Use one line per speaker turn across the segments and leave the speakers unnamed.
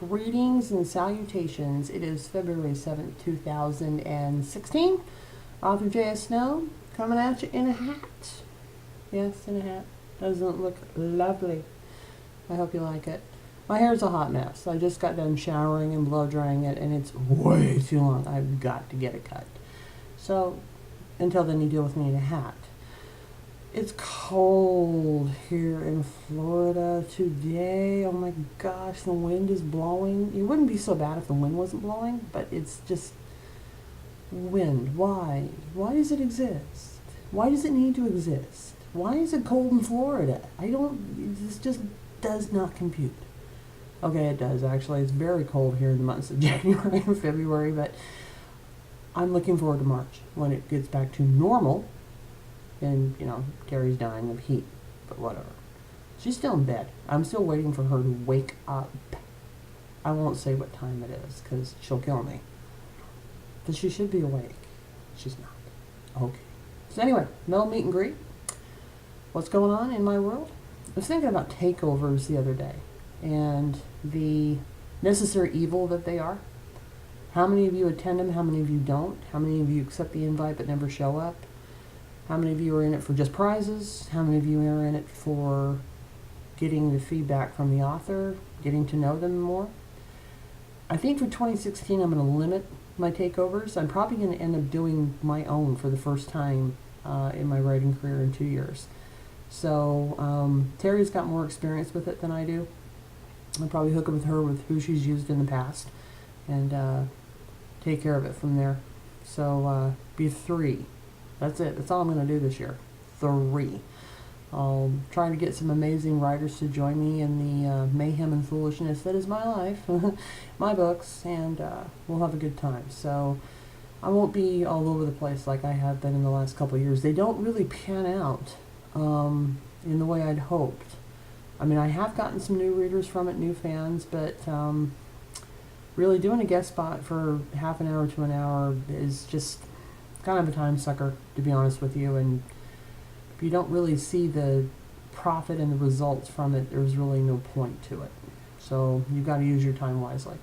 Greetings and salutations. It is February 7th, 2016. Author J.S. coming at you in a hat. Yes, in a hat. Doesn't it look lovely? I hope you like it. My hair's a hot mess. I just got done showering and blow drying it, and it's way too long. I've got to get it cut. So, until then, you deal with me in a hat. It's cold here in Florida today. Oh my gosh, the wind is blowing. It wouldn't be so bad if the wind wasn't blowing, but it's just wind. Why? Why does it exist? Why does it need to exist? Why is it cold in Florida? This just does not compute. Okay, it does actually. It's very cold here in the months of January and February, but I'm looking forward to March when it gets back to normal. And, Terry's dying of heat, but whatever. She's still in bed. I'm still waiting for her to wake up. I won't say what time it is, because she'll kill me. But she should be awake. She's not. Okay. So anyway, no meet and greet. What's going on in my world? I was thinking about takeovers the other day, and the necessary evil that they are. How many of you attend them? How many of you don't? How many of you accept the invite but never show up? How many of you are in it for just prizes? How many of you are in it for getting the feedback from the author, getting to know them more? I think for 2016 I'm going to limit my takeovers. I'm probably going to end up doing my own for the first time in my writing career in 2 years. So Terry's got more experience with it than I do. I'll probably hook up with her with who she's used in the past and take care of it from there. So be 3. That's it. That's all I'm going to do this year. 3. Trying to get some amazing writers to join me in the mayhem and foolishness that is my life, my books, and we'll have a good time. So I won't be all over the place like I have been in the last couple of years. They don't really pan out in the way I'd hoped. I mean, I have gotten some new readers from it, new fans, but really doing a guest spot for half an hour to an hour is just kind of a time sucker, to be honest with you, and if you don't really see the profit and the results from it, there's really no point to it. So you've got to use your time wisely.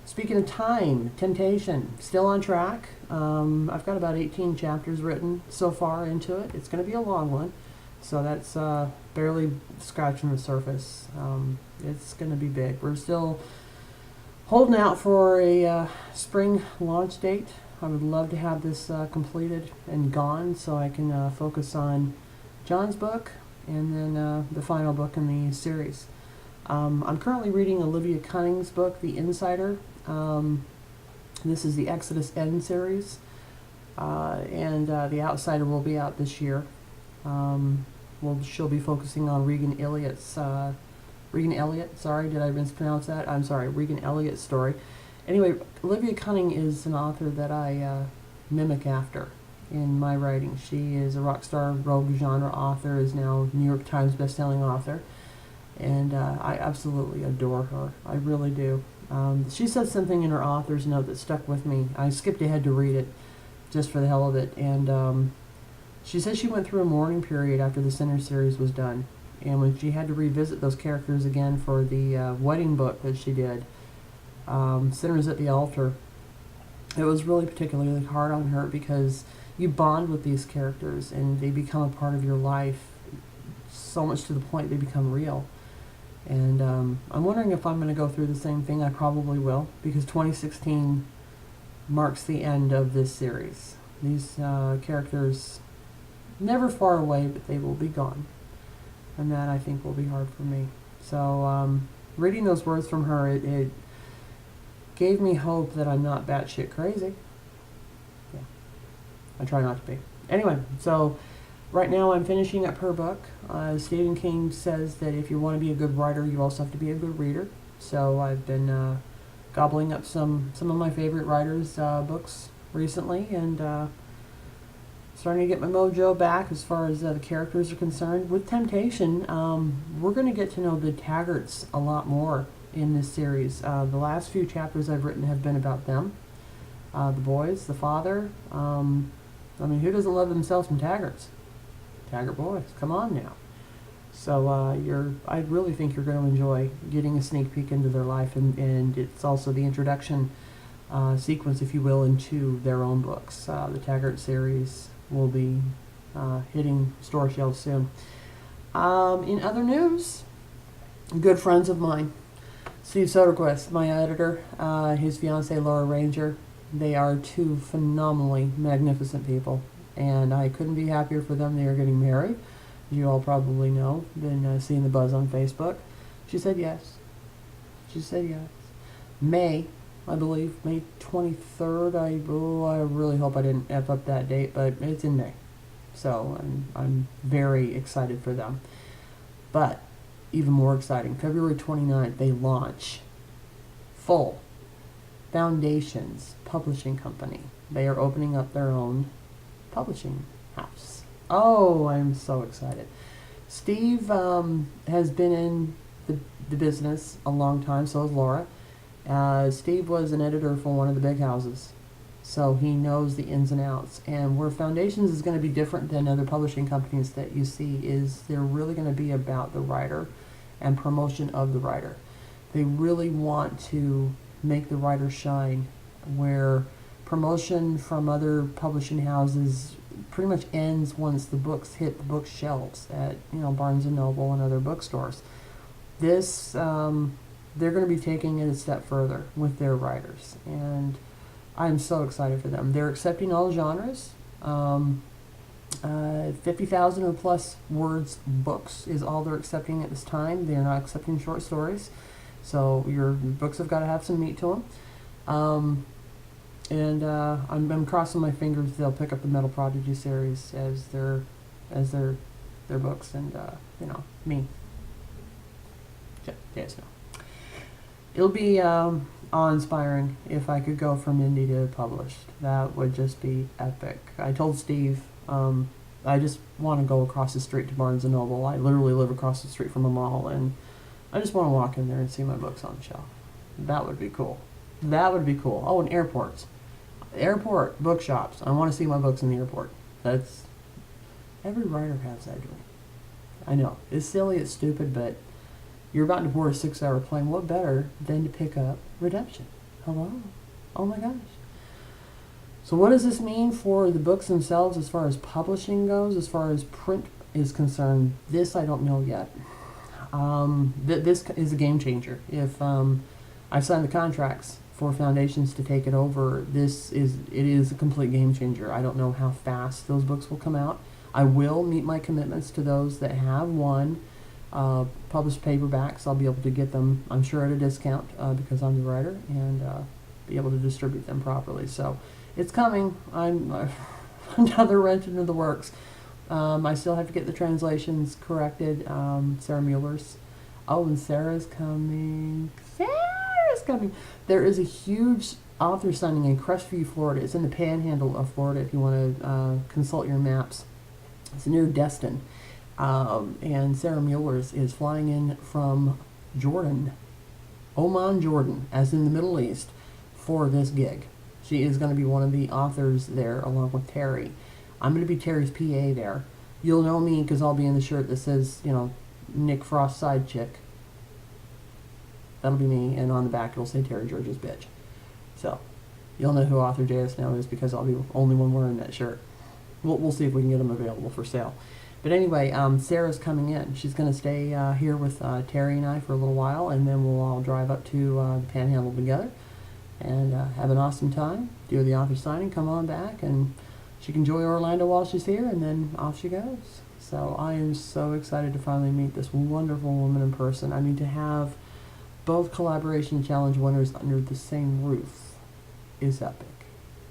Speaking of time, Temptation, still on track. I've got about 18 chapters written so far into it. It's going to be a long one, so that's barely scratching the surface. It's going to be big. We're still holding out for a spring launch date. I would love to have this completed and gone so I can focus on John's book and then the final book in the series. I'm currently reading Olivia Cunning's book, The Insider. This is the Exodus End series, and The Outsider will be out this year. She'll be focusing on Regan Elliott, sorry, did I mispronounce that? I'm sorry, Regan Elliott's story. Anyway, Olivia Cunning is an author that I mimic after in my writing. She is a rock star rogue genre author, is now New York Times bestselling author, and I absolutely adore her. I really do. She said something in her author's note that stuck with me. I skipped ahead to read it just for the hell of it, and she said she went through a mourning period after the Sinner series was done, and when she had to revisit those characters again for the wedding book that she did, Sinners at the Altar, it was really particularly hard on her because you bond with these characters and they become a part of your life so much to the point they become real. And I'm wondering if I'm going to go through the same thing. I probably will, because 2016 marks the end of this series. These characters never far away, but they will be gone, and that I think will be hard for me. So reading those words from her, it gave me hope that I'm not batshit crazy. Yeah, I try not to be. Anyway, so right now I'm finishing up her book. Stephen King says that if you want to be a good writer, you also have to be a good reader. So I've been gobbling up some of my favorite writers' books recently, and starting to get my mojo back as far as the characters are concerned. With Temptation, we're going to get to know the Taggarts a lot more in this series. The last few chapters I've written have been about them. The boys, the father. I mean, who doesn't love themselves some Taggarts? Taggart boys, come on now. So I really think you're going to enjoy getting a sneak peek into their life, and it's also the introduction sequence, if you will, into their own books. The Taggart series will be hitting store shelves soon. In other news, good friends of mine, Steve Soderquist, my editor, his fiancee Laura Ranger, they are two phenomenally magnificent people, and I couldn't be happier for them. They are getting married. You all probably know, been seeing the buzz on Facebook. She said yes. She said yes. May, I believe, May 23rd. I really hope I didn't F up that date, but it's in May. So I'm very excited for them. But even more exciting, February 29th, they launch Full Foundations Publishing Company. They are opening up their own publishing house. Oh, I'm so excited. Steve has been in the business a long time, so has Laura. Steve was an editor for one of the big houses, so he knows the ins and outs. And where Foundations is going to be different than other publishing companies that you see is they're really going to be about the writer and promotion of the writer. They really want to make the writer shine, where promotion from other publishing houses pretty much ends once the books hit the bookshelves at Barnes and Noble and other bookstores. This they're going to be taking it a step further with their writers, and I'm so excited for them. They're accepting all genres. 50,000 or plus words books is all they're accepting at this time. They're not accepting short stories, so your books have got to have some meat to them. I'm crossing my fingers they'll pick up the Metal Prodigy series as their books, and me. J.S. It'll be awe-inspiring if I could go from indie to published. That would just be epic. I told Steve I just want to go across the street to Barnes & Noble. I literally live across the street from a mall, and I just want to walk in there and see my books on the shelf. That would be cool. That would be cool. Oh, and airports. Airport bookshops. I want to see my books in the airport. That's... Every writer has that dream. I know. It's silly, it's stupid, but you're about to board a 6-hour plane. What better than to pick up Redemption? Hello? Oh my gosh. So what does this mean for the books themselves as far as publishing goes, as far as print is concerned? This I don't know yet. This is a game changer. If I've signed the contracts for Foundations to take it over, it is a complete game changer. I don't know how fast those books will come out. I will meet my commitments to those that have won published paperbacks. I'll be able to get them, I'm sure, at a discount because I'm the writer, and be able to distribute them properly. So it's coming. I'm another wrench into the works. I still have to get the translations corrected. Sarah Mueller's. Oh, and Sarah's coming. Sarah's coming. There is a huge author signing in Crestview, Florida. It's in the panhandle of Florida if you want to consult your maps. It's near Destin. And Sarah Mueller's is flying in from Jordan, Oman, Jordan, as in the Middle East, for this gig. She is going to be one of the authors there, along with Terri. I'm going to be Terry's PA there. You'll know me because I'll be in the shirt that says, Nick Frost side chick. That'll be me, and on the back it'll say Terri George's bitch. So, you'll know who Author J.S. now is because I'll be the only one wearing that shirt. We'll see if we can get them available for sale. But anyway, Sarah's coming in. She's going to stay here with Terry and I for a little while, and then we'll all drive up to the Panhandle together and have an awesome time, do the author signing, come on back, and she can enjoy Orlando while she's here, and then off she goes. So I am so excited to finally meet this wonderful woman in person. I mean, to have both Collaboration Challenge winners under the same roof is epic.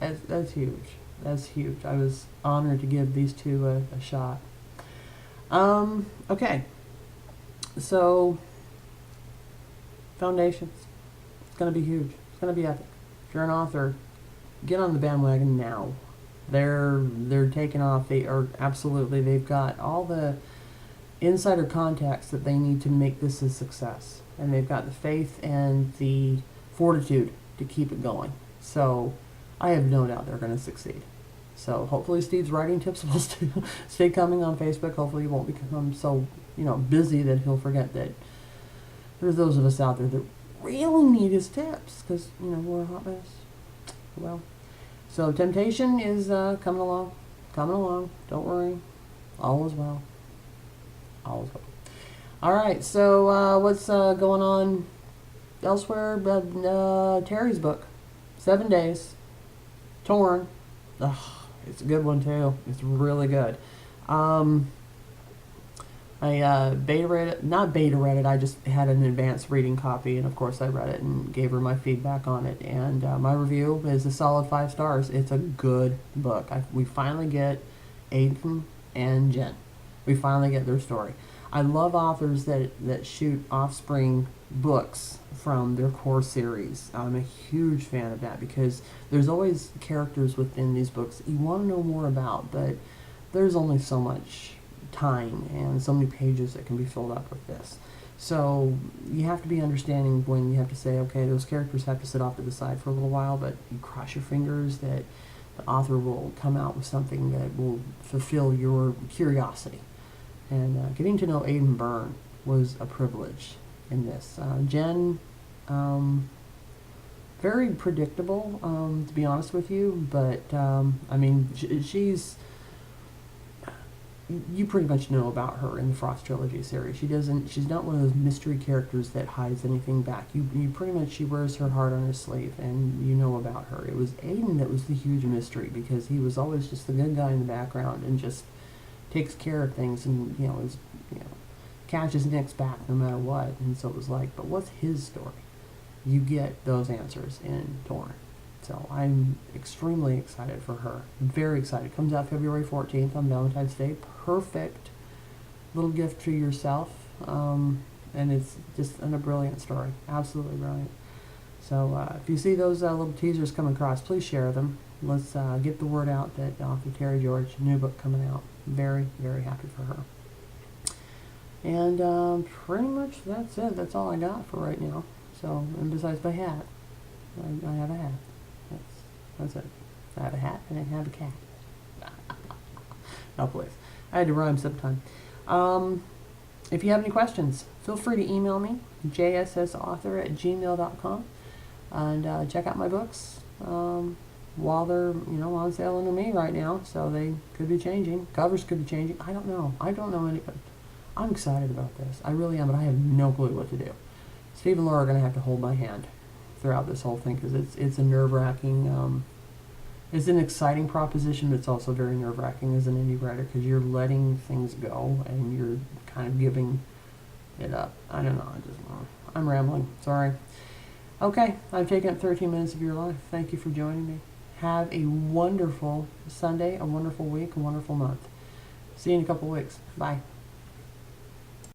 That's huge. That's huge. I was honored to give these two a shot. Okay. So, Foundations. It's going to be huge. It's going to be epic. If you're an author, get on the bandwagon now. They're taking off. They are absolutely, they've got all the insider contacts that they need to make this a success. And they've got the faith and the fortitude to keep it going. So, I have no doubt they're going to succeed. So hopefully Steve's writing tips will stay coming on Facebook. Hopefully he won't become so busy that he'll forget that there's those of us out there that really need his tips because, we're a hot mess. Well, so temptation is coming along. Coming along. Don't worry. All is well. All is well. All right, so what's going on elsewhere? Terri's book, 7 Days, Torn. Ugh, it's a good one, too. It's really good. I beta read it, not beta read it, I just had an advanced reading copy, and of course I read it and gave her my feedback on it, and my review is a solid 5 stars. It's a good book. We finally get Aiden and Jen. We finally get their story. I love authors that shoot offspring books from their core series. I'm a huge fan of that because there's always characters within these books that you want to know more about, but there's only so much time and so many pages that can be filled up with this. So you have to be understanding when you have to say, okay, those characters have to sit off to the side for a little while, but you cross your fingers that the author will come out with something that will fulfill your curiosity. And getting to know Aiden Byrne was a privilege in this. Jen, very predictable, to be honest with you, but she's... You pretty much know about her in the Frost Trilogy series. She's not one of those mystery characters that hides anything back. You pretty much, she wears her heart on her sleeve, and you know about her. It was Aiden that was the huge mystery because he was always just the good guy in the background and just takes care of things and, catches Nick's back no matter what. And so it was like, but what's his story? You get those answers in Torn. So I'm extremely excited for her. Very excited. Comes out February 14th on Valentine's Day. Perfect little gift to yourself. And it's just a brilliant story. Absolutely brilliant. So if you see those little teasers come across, please share them. Let's get the word out that author Terri George, new book coming out. Very, very happy for her. And pretty much that's it. That's all I got for right now. So, and besides my hat, I have a hat. That's it. I have a hat and I have a cat. No, please. I had to rhyme sometime. If you have any questions, feel free to email me, jssauthor@gmail.com, and check out my books while they're on sale under me right now. So they could be changing. Covers could be changing. I don't know. I don't know anything. I'm excited about this. I really am, but I have no clue what to do. Steve and Laura are going to have to hold my hand throughout this whole thing because it's a nerve-wracking, it's an exciting proposition, but it's also very nerve-wracking as an indie writer because you're letting things go and you're kind of giving it up. I don't know. I'm rambling. Sorry. Okay, I've taken up 13 minutes of your life. Thank you for joining me. Have a wonderful Sunday, a wonderful week, a wonderful month. See you in a couple weeks. Bye.